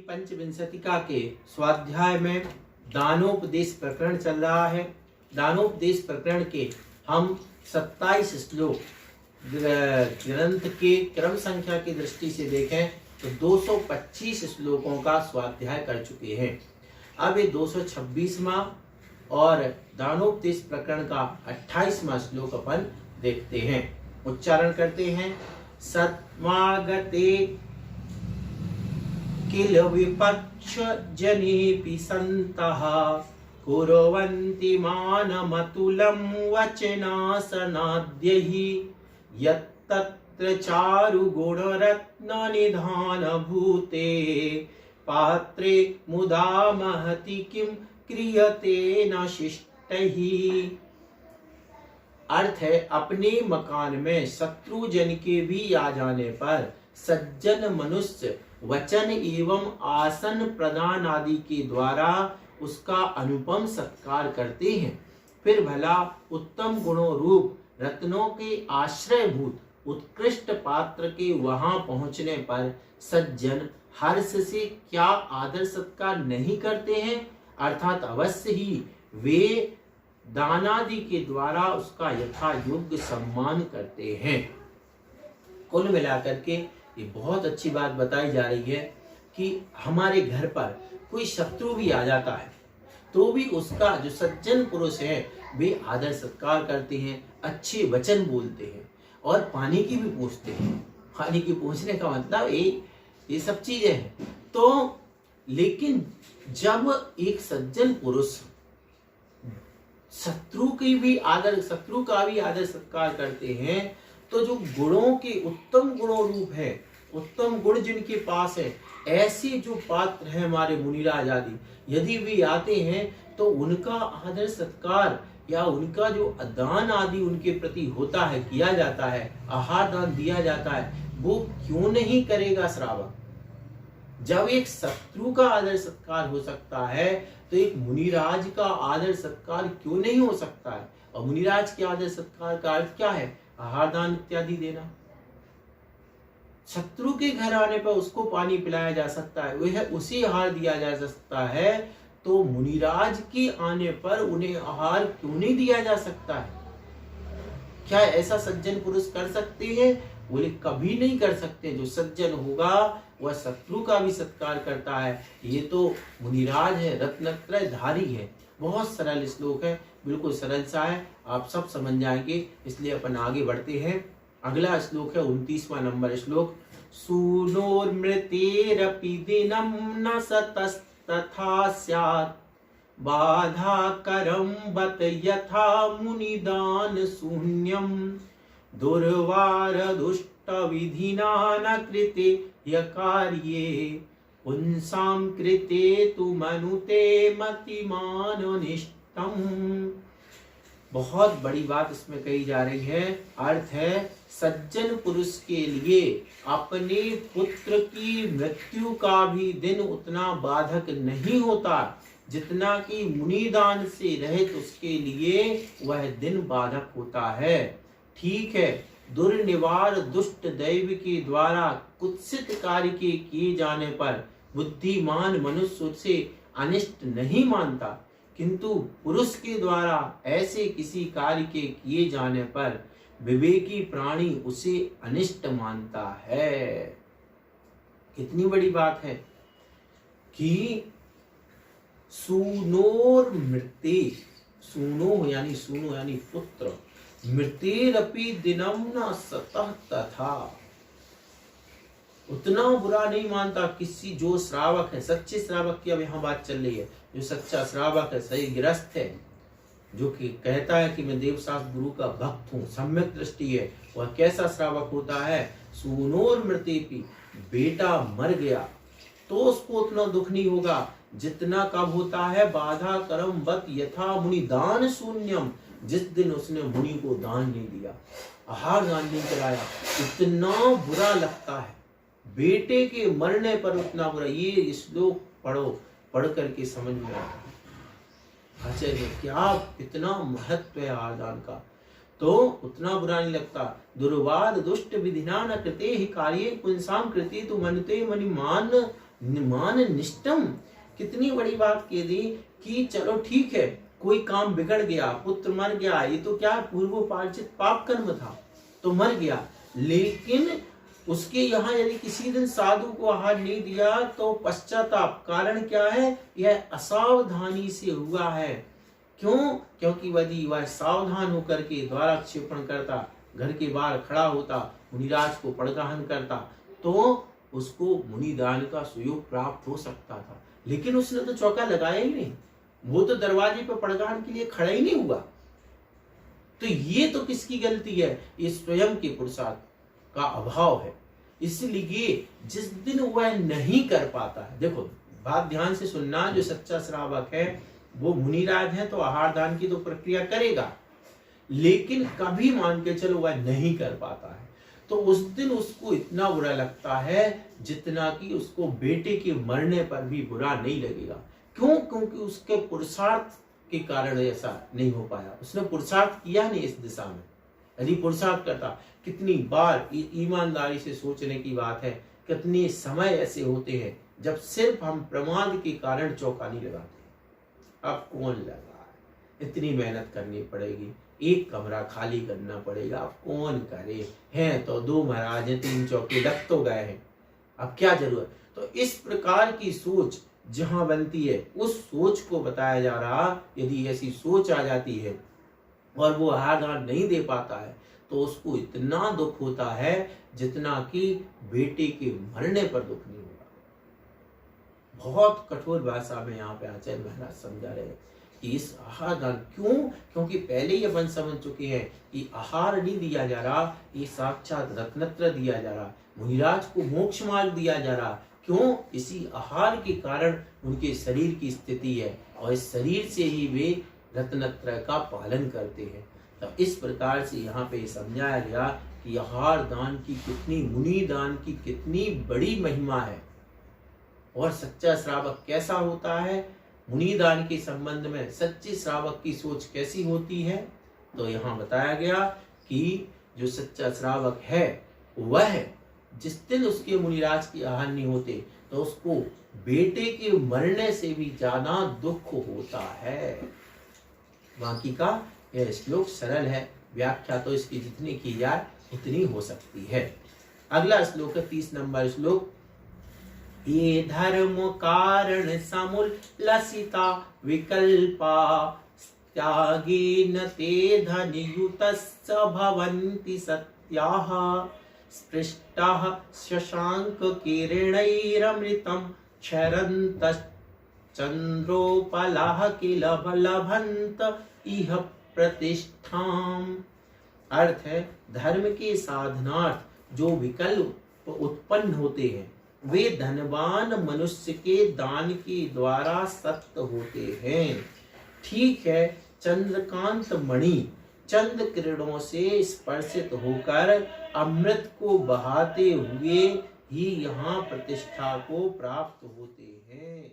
पंचविंशतिका के स्वाध्याय में दानोपदेश प्रकरण चल रहा है। दानोपदेश प्रकरण के हम 27 श्लोक ग्रंथ के क्रम संख्या की दृष्टि से देखें तो 225 श्लोकों का स्वाध्याय कर चुके हैं। अब ये 226वां और दानोपदेश प्रकरण का 28वां श्लोक अपन देखते हैं। उच्चारण करते हैं। सत्मागते किल विपक्ष जनेऽपि सन्तः कुर्वन्ति मानमतुलं वचनासनाद्यैः यत्तत्र चारु गुणरत्न निधान भूते पात्रे मुदा महति किं क्रियते न शिष्टैः। अर्थ है, अपने मकान में शत्रु जन के भी आ जाने पर सज्जन मनुष्य वचन एवं आसन प्रदान आदि के द्वारा उसका अनुपम सत्कार करते हैं। फिर भला उत्तम गुणों रूप रत्नों के आश्रयभूत उत्कृष्ट पात्र के वहां पहुंचने पर सज्जन हर्ष से क्या आदर सत्कार नहीं करते हैं, अर्थात अवश्य ही वे दानादि के द्वारा उसका यथा योग्य सम्मान करते हैं। कुल मिलाकर के ये बहुत अच्छी बात बताई जा रही है कि हमारे घर पर कोई शत्रु भी आ जाता है तो भी उसका जो सज्जन पुरुष है वे आदर सत्कार करते हैं, अच्छे वचन बोलते हैं और पानी की भी पूछते हैं। पानी की पूछने का मतलब ये सब चीजें हैं। तो लेकिन जब एक सज्जन पुरुष शत्रु का भी आदर सत्कार करते हैं तो जो गुणों के उत्तम गुणों रूप है, उत्तम गुण जिनके पास है, ऐसे जो पात्र है हमारे मुनिराज आदि, यदि वे आते हैं तो उनका आदर सत्कार या उनका जो दान आदि उनके प्रति होता है, किया जाता है, आहार दान दिया जाता है, वो क्यों नहीं करेगा श्रावक। जब एक शत्रु का आदर सत्कार हो सकता है तो एक मुनिराज का आदर सत्कार क्यों नहीं हो सकता है। और मुनिराज के आदर सत्कार का अर्थ क्या है? आहार दान इत्यादि देना। शत्रु के घर आने पर उसको पानी पिलाया जा सकता है, वह उसी आहार दिया जा सकता है, तो मुनिराज के आने पर उन्हें आहार क्यों नहीं दिया जा सकता है? क्या ऐसा सज्जन पुरुष कर सकते हैं? बोले कभी नहीं कर सकते। जो सज्जन होगा वह शत्रु का भी सत्कार करता है। ये तो मुनिराज है, रत्नत्रय धारी है। बहुत सरल श्लोक है, बिल्कुल सरल सा है, आप सब समझ जाएंगे, इसलिए अपन आगे बढ़ते हैं। अगला श्लोक है 29वां नंबर श्लोक। सूनोर्मृतेरपि दिनं न सतस्तथा स्यात् बाधाकरं बत यथा मुनिदान शून्यं दुर्वार दुष्ट विधिना न कृते ह्यकार्ये पुंसां कृते तु मनुते मतिमान निष्टम। बहुत बड़ी बात इसमें कही जा रही है। अर्थ है, सज्जन पुरुष के लिए अपने पुत्र की मृत्यु का भी दिन उतना बाधक नहीं होता जितना कि मुनिदान से रहित उसके लिए वह दिन बाधक होता है। ठीक है, दुर्निवार दुष्ट दैव के द्वारा कुत्सित कार्य के किए जाने पर बुद्धिमान मनुष्य उसे अनिष्ट नहीं मानता, किंतु पुरुष के द्वारा ऐसे किसी कार्य के किए जाने पर विवेकी प्राणी उसे अनिष्ट मानता है। कितनी बड़ी बात है कि सूनोर मृते, सूनो यानी पुत्र, मृतेरपि दिनं न सतः तथा, उतना बुरा नहीं मानता किसी जो श्रावक है, सच्चे श्रावक की अब यहाँ बात चल रही है। जो सच्चा श्रावक है, सही गृहस्थ है, जो कि कहता है कि मैं देवशास्त्र गुरु का भक्त हूँ, सम्यक दृष्टि है, वह कैसा श्रावक होता है? सूनोर मृतेपि, बेटा मर गया तो उसको उतना दुख नहीं होगा जितना कब होता है? बाधा कर्म बत यथा मुनि दान शून्यम, जिस दिन उसने मुनि को दान नहीं दिया, आहार दान नहीं कराया, इतना बुरा लगता है। बेटे के मरने पर उतना बुरा। ये श्लोक पढ़ करके समझ में आता है आचार्य क्या इतना महत्व है आहार दान का, तो उतना बुरा नहीं लगता। दुर्वाद दुष्ट विधिना न कृते ही कार्ये पुंसाम कृते तु मनते मनिमान मान निष्ठम, कितनी बड़ी बात कह दी कि चलो ठीक है, कोई काम बिगड़ गया, पुत्र मर गया, ये तो क्या पूर्व पार्जित पाप कर्म था तो मर गया, लेकिन उसके यहाँ यदि किसी दिन साधु को आहार नहीं दिया तो पश्चाताप, कारण क्या है, यह असावधानी से हुआ है। क्यों? क्योंकि यदि वह सावधान होकर के द्वाराक्षेपण करता, घर के बाहर खड़ा होता, मुनिराज को पड़गाहन करता, तो उसको मुनिदान का सुयोग प्राप्त हो सकता था। लेकिन उसने तो चौका लगाया ही नहीं, वो तो दरवाजे पर पड़गाहन के लिए खड़ा ही नहीं हुआ। तो ये तो किसकी गलती है? ये स्वयं के पुरुषार्थ का अभाव है। इसलिए जिस दिन वह नहीं कर पाता है, देखो बात ध्यान से सुनना, जो सच्चा श्रावक है वो मुनिराज है तो आहार दान की तो प्रक्रिया करेगा, लेकिन कभी मान के चलो वह नहीं कर पाता है तो उस दिन उसको इतना बुरा लगता है जितना कि उसको बेटे के मरने पर भी बुरा नहीं लगेगा। क्यों? क्योंकि उसके पुरुषार्थ के कारण ऐसा नहीं हो पाया, उसने पुरुषार्थ किया नहीं इस दिशा में। यदि पुरुषार्थ करता, कितनी बार ईमानदारी से सोचने की बात है, कितने समय ऐसे होते हैं जब सिर्फ हम प्रमाद के कारण चौका नहीं लगाते। अब कौन लगा, इतनी मेहनत करनी पड़ेगी, एक कमरा खाली करना पड़ेगा, अब कौन करे, हैं तो 2 महाराज हैं, 3 चौके लग तो गए हैं, अब क्या जरूरत। तो इस प्रकार की सोच जहां बनती है, उस सोच को बताया जा रहा, यदि ऐसी सोच आ जाती है और वो आहार दान नहीं दे पाता है तो उसको इतना दुख होता है जितना कि बेटे के मरने पर दुख नहीं होगा। बहुत कठोर भाषा में यहाँ पे आचार्य महाराज समझा रहे हैं कि इस आहार दान, क्यों? क्योंकि पहले ही अपन समझ चुके हैं कि आहार नहीं दिया जा रहा, ये साक्षात रत्नत्र दिया जा रहा, मुनिराज को मोक्ष मार्ग दिया जा रहा। क्यों? इसी आहार के कारण उनके शरीर की स्थिति है और इस शरीर से ही वे रत्नत्रय का पालन करते हैं। तो इस प्रकार से यहाँ पे समझाया गया कि आहार दान की कितनी, मुनि दान की कितनी बड़ी महिमा है और सच्चा श्रावक कैसा होता है, मुनि दान के संबंध में सच्चे श्रावक की सोच कैसी होती है। तो यहाँ बताया गया कि जो सच्चा श्रावक है वह जिस दिन उसके मुनिराज की आहार नहीं होते तो उसको बेटे के मरने से भी ज्यादा दुख होता है। बाकी का यह श्लोक सरल है, व्याख्या तो इसकी जितनी की जाए उतनी हो सकती है। अगला श्लोक है 30 नंबर श्लोक। ये धर्म कारण समुल्लसिता विकल्पा त्यागेन ते धनयुतस्स भवन्ति सत्याः स्पृष्टाः शशांक किरणैरमृतं क्षरन्तश्च चंद्रोपलाह किल लभंत इह प्रतिष्ठाम। अर्थ है, धर्म के साधनार्थ जो विकल्प उत्पन्न होते हैं वे धनवान मनुष्य के दान के द्वारा सत्य होते हैं। ठीक है, चंद्रकांत मणि चंद किरणों से स्पर्शित होकर अमृत को बहाते हुए ही यहाँ प्रतिष्ठा को प्राप्त होते हैं।